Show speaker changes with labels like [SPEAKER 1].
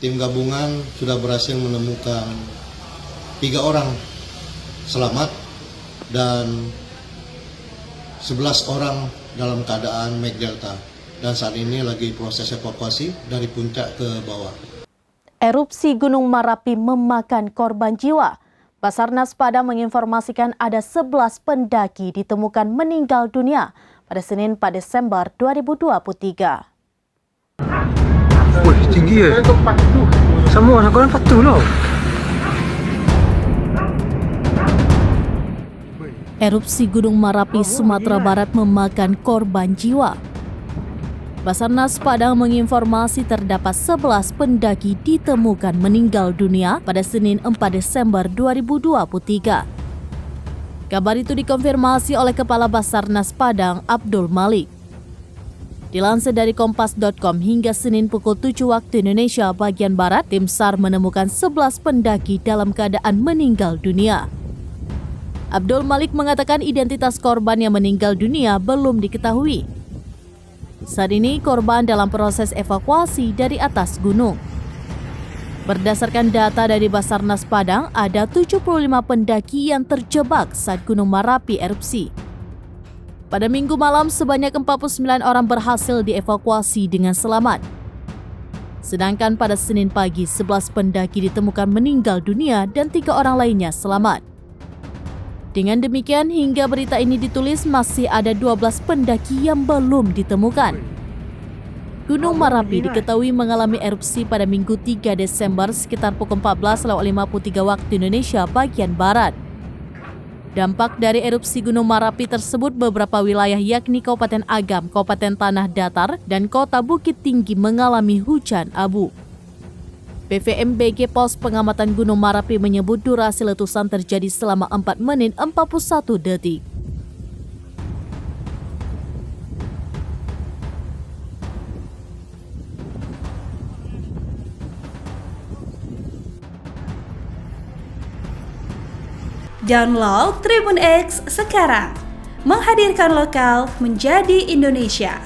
[SPEAKER 1] tim gabungan sudah berhasil menemukan 3 orang selamat dan 11 orang dalam keadaan MAG Delta. Dan saat ini lagi proses evakuasi dari puncak ke bawah.
[SPEAKER 2] Erupsi Gunung Merapi memakan korban jiwa. Basarnas Padang menginformasikan ada 11 pendaki ditemukan meninggal dunia pada Senin 4 Desember 2023.
[SPEAKER 3] Wih, tinggi ya. Semua anak orang patuh loh.
[SPEAKER 2] Erupsi Gunung Merapi, Sumatera Barat memakan korban jiwa. Basarnas Padang menginformasi terdapat 11 pendaki ditemukan meninggal dunia pada Senin 4 Desember 2023. Kabar itu dikonfirmasi oleh Kepala Basarnas Padang, Abdul Malik. Dilansir dari kompas.com, hingga Senin pukul 7 waktu Indonesia bagian Barat, tim SAR menemukan 11 pendaki dalam keadaan meninggal dunia. Abdul Malik mengatakan identitas korban yang meninggal dunia belum diketahui. Saat ini korban dalam proses evakuasi dari atas gunung. Berdasarkan data dari Basarnas Padang, ada 75 pendaki yang terjebak saat Gunung Merapi erupsi. Pada Minggu malam, sebanyak 49 orang berhasil dievakuasi dengan selamat. Sedangkan pada Senin pagi, 11 pendaki ditemukan meninggal dunia dan 3 orang lainnya selamat. Dengan demikian, hingga berita ini ditulis masih ada 12 pendaki yang belum ditemukan. Gunung Merapi diketahui mengalami erupsi pada Minggu 3 Desember sekitar pukul 14.53 waktu Indonesia bagian Barat. Dampak dari erupsi Gunung Merapi tersebut, beberapa wilayah yakni Kabupaten Agam, Kabupaten Tanah Datar, dan Kota Bukit Tinggi mengalami hujan abu. BVMBG Pos Pengamatan Gunung Merapi menyebut durasi letusan terjadi selama 4 menit 41 detik.
[SPEAKER 4] Download Tribun X sekarang, menghadirkan lokal menjadi Indonesia.